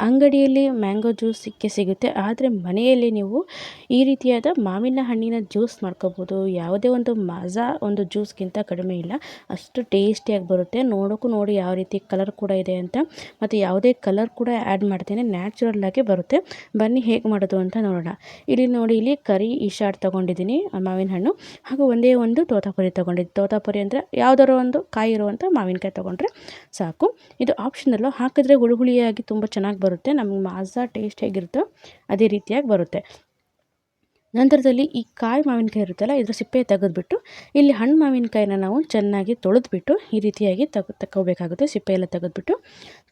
ಅಂಗಡಿಯಲ್ಲಿ mango juice ಸಿಗುತ್ತೆ, ಆದರೆ ಮನೆಯಲ್ಲಿ ನೀವು ಈ ರೀತಿಯಾದ ಮಾವಿನ ಹಣ್ಣಿನ ಜ್ಯೂಸ್ ಮಾಡ್ಕೋಬೋದು. ಯಾವುದೇ ಒಂದು ಮಾಜಾ ಒಂದು ಜ್ಯೂಸ್ಗಿಂತ ಕಡಿಮೆ ಇಲ್ಲ, ಅಷ್ಟು ಟೇಸ್ಟಿಯಾಗಿ ಬರುತ್ತೆ. ನೋಡೋಕ್ಕೂ ನೋಡಿ ಯಾವ ರೀತಿ ಕಲರ್ ಕೂಡ ಇದೆ ಅಂತ, ಮತ್ತು ಯಾವುದೇ ಕಲರ್ ಕೂಡ ಆ್ಯಡ್ ಮಾಡ್ತೇನೆ, ನ್ಯಾಚುರಲ್ ಆಗಿ ಬರುತ್ತೆ. ಬನ್ನಿ ಹೇಗೆ ಮಾಡೋದು ಅಂತ ನೋಡೋಣ. ಇಲ್ಲಿ ನೋಡಿ, ಇಲ್ಲಿ ಕರಿ ಇಶಾಡ್ ತೊಗೊಂಡಿದ್ದೀನಿ ಮಾವಿನ ಹಣ್ಣು, ಹಾಗೂ ಒಂದೇ ಒಂದು ತೋತಾಪುರಿ ತೊಗೊಂಡಿದ್ದು. ತೋತಾಪುರಿ ಅಂದರೆ ಯಾವುದಾದ್ರು ಒಂದು ಕಾಯಿ ಇರುವಂಥ ಮಾವಿನಕಾಯಿ ತೊಗೊಂಡ್ರೆ ಸಾಕು. ಇದು ಆಪ್ಷನಲ್ಲು, ಹಾಕಿದ್ರೆ ಹುಳಿಯಾಗಿ ತುಂಬ ಚೆನ್ನಾಗಿ ಬರುತ್ತೆ. ನಮಗೆ ಮಾಜಾ ಟೇಸ್ಟ್ ಹೇಗಿರುತ್ತೋ ಅದೇ ರೀತಿಯಾಗಿ ಬರುತ್ತೆ. ನಂತರದಲ್ಲಿ ಈ ಕಾಯಿ ಮಾವಿನಕಾಯಿ ಇರುತ್ತಲ್ಲ, ಇದ್ರ ಸಿಪ್ಪೆ ತೆಗೆದುಬಿಟ್ಟು ಇಲ್ಲಿ ಹಣ್ಣು ಮಾವಿನಕಾಯಿನ ನಾವು ಚೆನ್ನಾಗಿ ತೊಳೆದ್ಬಿಟ್ಟು ಈ ರೀತಿಯಾಗಿ ತಗೋಬೇಕಾಗುತ್ತೆ. ಸಿಪ್ಪೆ ಎಲ್ಲ ತೆಗೆದುಬಿಟ್ಟು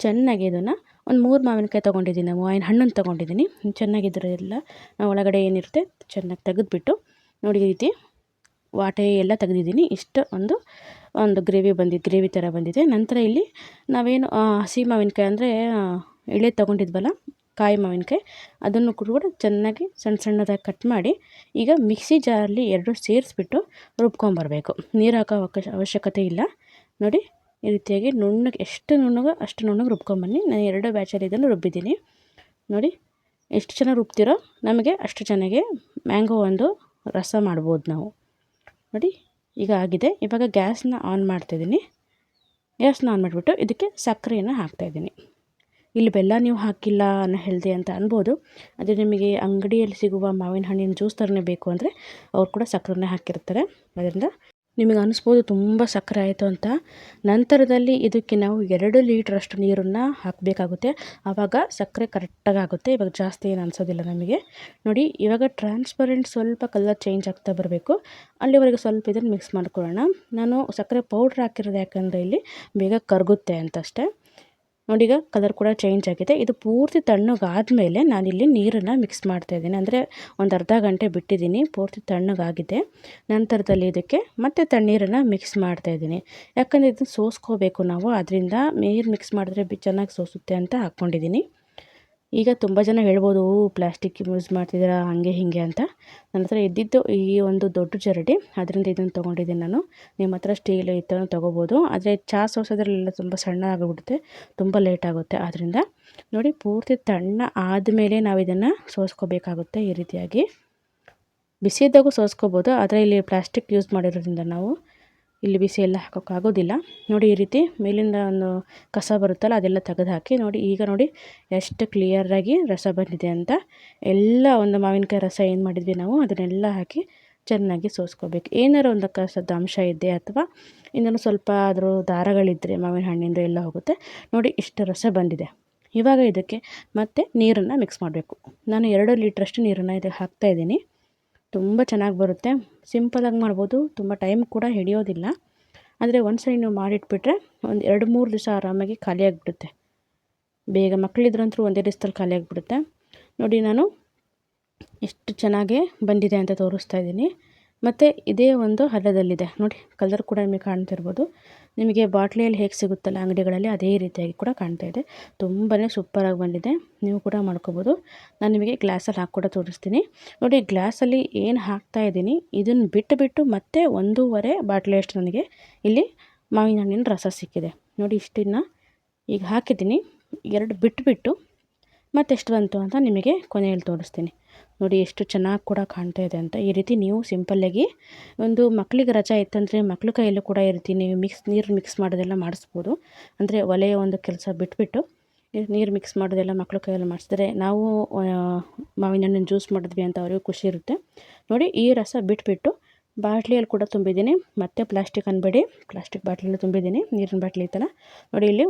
ಚೆನ್ನಾಗಿ ಇದನ್ನು ಒಂದು 3 ಮಾವಿನಕಾಯಿ ತೊಗೊಂಡಿದ್ದೀನಿ, ಮಾವಿನ ಹಣ್ಣನ್ನು ತೊಗೊಂಡಿದ್ದೀನಿ. ಚೆನ್ನಾಗಿದ್ರೆಲ್ಲ ಒಳಗಡೆ ಏನಿರುತ್ತೆ ಚೆನ್ನಾಗಿ ತೆಗೆದುಬಿಟ್ಟು ನೋಡಿ, ಈ ರೀತಿ ವಾಟೆ ಎಲ್ಲ ತೆಗೆದಿದ್ದೀನಿ. ಇಷ್ಟು ಒಂದು ಗ್ರೇವಿ ಥರ ಬಂದಿದೆ. ನಂತರ ಇಲ್ಲಿ ನಾವೇನು ಹಸಿ ಮಾವಿನಕಾಯಿ ಅಂದರೆ ಎಳೆ ತೊಗೊಂಡಿದ್ವಲ್ಲ ಕಾಯಿ ಮಾವಿನಕಾಯಿ, ಅದನ್ನು ಕೂಡ ಚೆನ್ನಾಗಿ ಸಣ್ಣ ಸಣ್ಣದಾಗಿ ಕಟ್ ಮಾಡಿ ಈಗ ಮಿಕ್ಸಿ ಜಾರಲ್ಲಿ 2 ಸೇರಿಸ್ಬಿಟ್ಟು ರುಬ್ಕೊಂಬರಬೇಕು. ನೀರು ಹಾಕೋ ಅವಶ್ಯಕತೆ ಇಲ್ಲ. ನೋಡಿ, ಈ ರೀತಿಯಾಗಿ ನುಣ್ಣಗೆ, ಎಷ್ಟು ನುಣ್ಣಗೆ ಅಷ್ಟು ನುಣ್ಣಗೆ ರುಬ್ಕೊಂಬನ್ನಿ. ನಾನು 2 ಬ್ಯಾಚಲ್ಲಿ ಇದನ್ನು ರುಬ್ಬಿದ್ದೀನಿ. ನೋಡಿ, ಎಷ್ಟು ಚೆನ್ನಾಗಿ ರುಬ್ತಿರೋ ನಮಗೆ ಅಷ್ಟು ಚೆನ್ನಾಗಿ ಮ್ಯಾಂಗೋ ಒಂದು ರಸ ಮಾಡ್ಬೋದು ನಾವು. ನೋಡಿ, ಈಗ ಆಗಿದೆ. ಇವಾಗ ಗ್ಯಾಸ್ನ ಆನ್ ಮಾಡ್ತಾಯಿದ್ದೀನಿ. ಗ್ಯಾಸ್ನ ಆನ್ ಮಾಡಿಬಿಟ್ಟು ಇದಕ್ಕೆ ಸಕ್ಕರೆಯನ್ನು ಹಾಕ್ತಾಯಿದ್ದೀನಿ. ಇಲ್ಲಿ ಬೆಲ್ಲ ನೀವು ಹಾಕಿಲ್ಲ ಅನ್ನೋ ಹೆಲ್ದಿ ಅಂತ ಅನ್ಬೋದು, ಆದರೆ ನಿಮಗೆ ಅಂಗಡಿಯಲ್ಲಿ ಸಿಗುವ ಮಾವಿನ ಹಣ್ಣಿನ ಜ್ಯೂಸ್ ಥರನೇ ಬೇಕು ಅಂದರೆ ಅವ್ರು ಕೂಡ ಸಕ್ಕರೆನೇ ಹಾಕಿರ್ತಾರೆ. ಅದರಿಂದ ನಿಮಗೆ ಅನಿಸ್ಬೋದು ತುಂಬ ಸಕ್ಕರೆ ಆಯಿತು ಅಂತ. ನಂತರದಲ್ಲಿ ಇದಕ್ಕೆ ನಾವು 2 ಲೀಟ್ರಷ್ಟು ನೀರನ್ನು ಹಾಕಬೇಕಾಗುತ್ತೆ. ಆವಾಗ ಸಕ್ಕರೆ ಕರೆಕ್ಟಾಗಿ ಆಗುತ್ತೆ. ಇವಾಗ ಜಾಸ್ತಿ ಏನು ಅನಿಸೋದಿಲ್ಲ ನಮಗೆ. ನೋಡಿ, ಇವಾಗ ಟ್ರಾನ್ಸ್ಪರೆಂಟ್ ಸ್ವಲ್ಪ ಕಲರ್ ಚೇಂಜ್ ಆಗ್ತಾ ಬರಬೇಕು. ಅಲ್ಲಿವರೆಗೆ ಸ್ವಲ್ಪ ಇದನ್ನು ಮಿಕ್ಸ್ ಮಾಡ್ಕೊಳ್ಳೋಣ. ನಾನು ಸಕ್ಕರೆ ಪೌಡ್ರ್ ಹಾಕಿರೋದು ಯಾಕಂದರೆ ಇಲ್ಲಿ ಬೇಗ ಕರಗುತ್ತೆ ಅಂತಷ್ಟೇ. ನೋಡಿ, ಈಗ ಕಲರ್ ಕೂಡ ಚೇಂಜ್ ಆಗಿದೆ. ಇದು ಪೂರ್ತಿ ತಣ್ಣಗಾದಮೇಲೆ ನಾನಿಲ್ಲಿ ನೀರನ್ನು ಮಿಕ್ಸ್ ಮಾಡ್ತಾಯಿದ್ದೀನಿ. ಅಂದರೆ ಒಂದು ಅರ್ಧ ಗಂಟೆ ಬಿಟ್ಟಿದ್ದೀನಿ, ಪೂರ್ತಿ ತಣ್ಣಗಾಗಿದೆ. ನಂತರದಲ್ಲಿ ಇದಕ್ಕೆ ಮತ್ತೆ ತಣ್ಣೀರನ್ನು ಮಿಕ್ಸ್ ಮಾಡ್ತಾಯಿದ್ದೀನಿ. ಯಾಕಂದರೆ ಇದನ್ನು ಸೋಸ್ಕೋಬೇಕು ನಾವು, ಅದರಿಂದ ನೀರು ಮಿಕ್ಸ್ ಮಾಡಿದ್ರೆ ಚೆನ್ನಾಗಿ ಸೋಸುತ್ತೆ ಅಂತ ಹಾಕ್ಕೊಂಡಿದ್ದೀನಿ. ಈಗ ತುಂಬ ಜನ ಹೇಳ್ಬೋದು, ಪ್ಲಾಸ್ಟಿಕ್ ಯೂಸ್ ಮಾಡ್ತಿದ್ದೀರಾ ಹಾಗೆ ಹೀಗೆ ಅಂತ. ನನ್ನ ಹತ್ರ ಇದ್ದಿದ್ದು ಈ ಒಂದು ದೊಡ್ಡ ಜರಡಿ, ಅದರಿಂದ ಇದನ್ನು ತೊಗೊಂಡಿದ್ದೀನಿ ನಾನು. ನಿಮ್ಮ ಹತ್ರ ಸ್ಟೀಲ್ ಇತ್ತನೂ ತೊಗೋಬೋದು, ಆದರೆ ಚಹಾ ಸೋಸೋದ್ರಲ್ಲೆಲ್ಲ ತುಂಬ ಸಣ್ಣ ಆಗಿಬಿಡುತ್ತೆ, ತುಂಬ ಲೇಟ್ ಆಗುತ್ತೆ. ಆದ್ದರಿಂದ ನೋಡಿ, ಪೂರ್ತಿ ತಣ್ಣ ಆದಮೇಲೆ ನಾವು ಇದನ್ನು ಸೋಸ್ಕೋಬೇಕಾಗುತ್ತೆ. ಈ ರೀತಿಯಾಗಿ ಬಿಸಿ ಇದ್ದಾಗೂ ಸೋಸ್ಕೋಬೋದು, ಆದರೆ ಇಲ್ಲಿ ಪ್ಲಾಸ್ಟಿಕ್ ಯೂಸ್ ಮಾಡಿರೋದ್ರಿಂದ ನಾವು ಇಲ್ಲಿ ಬಿಸಿ ಎಲ್ಲ ಹಾಕೋಕ್ಕಾಗೋದಿಲ್ಲ. ನೋಡಿ, ಈ ರೀತಿ ಮೇಲಿಂದ ಒಂದು ಕಸ ಬರುತ್ತಲ್ಲ ಅದೆಲ್ಲ ತೆಗೆದು ಹಾಕಿ. ನೋಡಿ, ಈಗ ನೋಡಿ ಎಷ್ಟು ಕ್ಲಿಯರಾಗಿ ರಸ ಬಂದಿದೆ ಅಂತ. ಎಲ್ಲ ಒಂದು ಮಾವಿನಕಾಯಿ ರಸ ಏನು ಮಾಡಿದ್ವಿ ನಾವು ಅದನ್ನೆಲ್ಲ ಹಾಕಿ ಚೆನ್ನಾಗಿ ಸೋಸ್ಕೋಬೇಕು. ಏನಾರು ಒಂದು ಕಸದ ಅಂಶ ಇದೆ ಅಥವಾ ಇನ್ನೂ ಸ್ವಲ್ಪ ಆದರೂ ದಾರಗಳಿದ್ದರೆ ಮಾವಿನ ಹಣ್ಣಿಂದ ಎಲ್ಲ ಹೋಗುತ್ತೆ. ನೋಡಿ, ಇಷ್ಟು ರಸ ಬಂದಿದೆ. ಇವಾಗ ಇದಕ್ಕೆ ಮತ್ತೆ ನೀರನ್ನು ಮಿಕ್ಸ್ ಮಾಡಬೇಕು. ನಾನು 2 ಲೀಟ್ರಷ್ಟು ನೀರನ್ನು ಇದಕ್ಕೆ ಹಾಕ್ತಾಯಿದ್ದೀನಿ. ತುಂಬ ಚೆನ್ನಾಗಿ ಬರುತ್ತೆ. ಸಿಂಪಲಾಗಿ ಮಾಡ್ಬೋದು, ತುಂಬ ಟೈಮ್ ಕೂಡ ಹಿಡಿಯೋದಿಲ್ಲ. ಆದರೆ ಒಂದ್ಸರಿ ನೀವು ಮಾಡಿಟ್ಬಿಟ್ರೆ ಒಂದು 2-3 ದಿವಸ ಆರಾಮಾಗಿ ಖಾಲಿಯಾಗಿಬಿಡುತ್ತೆ. ಬೇಗ ಮಕ್ಕಳಿದ್ರಂತೂ ಒಂದೇ ದಿವಸದಲ್ಲಿ ಖಾಲಿಯಾಗಿಬಿಡುತ್ತೆ. ನೋಡಿ, ನಾನು ಎಷ್ಟು ಚೆನ್ನಾಗಿ ಬಂದಿದೆ ಅಂತ ತೋರಿಸ್ತಾ ಇದ್ದೀನಿ. ಮತ್ತು ಇದೇ ಒಂದು ಹದದಲ್ಲಿದೆ. ನೋಡಿ, ಕಲರ್ ಕೂಡ ನಿಮಗೆ ಕಾಣ್ತಿರ್ಬೋದು. ನಿಮಗೆ ಬಾಟ್ಲಿಯಲ್ಲಿ ಹೇಗೆ ಸಿಗುತ್ತಲ್ಲ ಅಂಗಡಿಗಳಲ್ಲಿ, ಅದೇ ರೀತಿಯಾಗಿ ಕೂಡ ಕಾಣ್ತಾ ಇದೆ. ತುಂಬಾ ಸೂಪರಾಗಿ ಬಂದಿದೆ. ನೀವು ಕೂಡ ಮಾಡ್ಕೋಬೋದು. ನಾನು ನಿಮಗೆ ಗ್ಲಾಸಲ್ಲಿ ಹಾಕಿ ಕೂಡ ತೋರಿಸ್ತೀನಿ. ನೋಡಿ, ಗ್ಲಾಸಲ್ಲಿ ಏನು ಹಾಕ್ತಾ ಇದ್ದೀನಿ ಇದನ್ನು ಬಿಟ್ಟು ಮತ್ತೆ 1.5 ಬಾಟ್ಲಿಯಷ್ಟು ನನಗೆ ಇಲ್ಲಿ ಮಾವಿನ ಹಣ್ಣಿನ ರಸ ಸಿಕ್ಕಿದೆ. ನೋಡಿ, ಇಷ್ಟನ್ನು ಈಗ ಹಾಕಿದ್ದೀನಿ. 2 ಬಿಟ್ಟು ಮತ್ತೆಷ್ಟು ಬಂತು ಅಂತ ನಿಮಗೆ ಕೊನೆಯಲ್ಲಿ ತೋರಿಸ್ತೀನಿ. ನೋಡಿ, ಎಷ್ಟು ಚೆನ್ನಾಗಿ ಕೂಡ ಕಾಣ್ತಾ ಇದೆ ಅಂತ. ಈ ರೀತಿ ನೀವು ಸಿಂಪಲ್ಲಾಗಿ ಒಂದು ಮಕ್ಕಳಿಗೆ ರಜಾ ಇತ್ತಂದರೆ ಮಕ್ಳ ಕೈಯಲ್ಲೂ ಕೂಡ ಈ ರೀತಿ ನೀವು ನೀರು ಮಿಕ್ಸ್ ಮಾಡೋದೆಲ್ಲ ಮಾಡಿಸ್ಬೋದು. ಅಂದರೆ ಒಲೆಯ ಒಂದು ಕೆಲಸ ಬಿಟ್ಬಿಟ್ಟು ನೀರು ಮಿಕ್ಸ್ ಮಾಡೋದೆಲ್ಲ ಮಕ್ಳ ಕೈಯಲ್ಲಿ ಮಾಡಿಸಿದ್ರೆ ನಾವು ಮಾವಿನ ಹಣ್ಣಿನ ಜ್ಯೂಸ್ ಮಾಡಿದ್ವಿ ಅಂತ ಅವರಿಗೂ ಖುಷಿ ಇರುತ್ತೆ. ನೋಡಿ, ಈ ರಸ ಬಿಟ್ಬಿಟ್ಟು ಬಾಟ್ಲಿಯಲ್ಲಿ ಕೂಡ ತುಂಬಿದ್ದೀನಿ. ಮತ್ತೆ ಪ್ಲಾಸ್ಟಿಕ್ ಅನ್ಬೇಡಿ, ಪ್ಲಾಸ್ಟಿಕ್ ಬಾಟ್ಲಿಯಲ್ಲಿ ತುಂಬಿದ್ದೀನಿ. ನೀರಿನ ಬಾಟ್ಲಿ ಇತ್ತಲ್ಲ, ನೋಡಿ ಇಲ್ಲಿ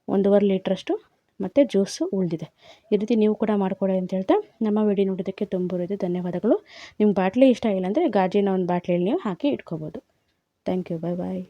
1.5 ಲೀಟ್ರಷ್ಟು ಮತ್ತು ಜ್ಯೂಸು ಉಳಿದಿದೆ. ಈ ರೀತಿ ನೀವು ಕೂಡ ಮಾಡ್ಕೊಳ್ಳಿ ಅಂತ ಹೇಳ್ತಾ ನಮ್ಮ ವಿಡಿಯೋ ನೋಡೋದಕ್ಕೆ ತುಂಬ ಧನ್ಯವಾದಗಳು. ನಿಮ್ಗೆ ಬಾಟ್ಲಿ ಇಷ್ಟ ಇಲ್ಲ ಅಂದರೆ ಗಾಜಿನ ಒಂದು ಬಾಟ್ಲಿಯಲ್ಲಿ ನೀವು ಹಾಕಿ ಇಟ್ಕೋಬೋದು. Thank you. Bye bye.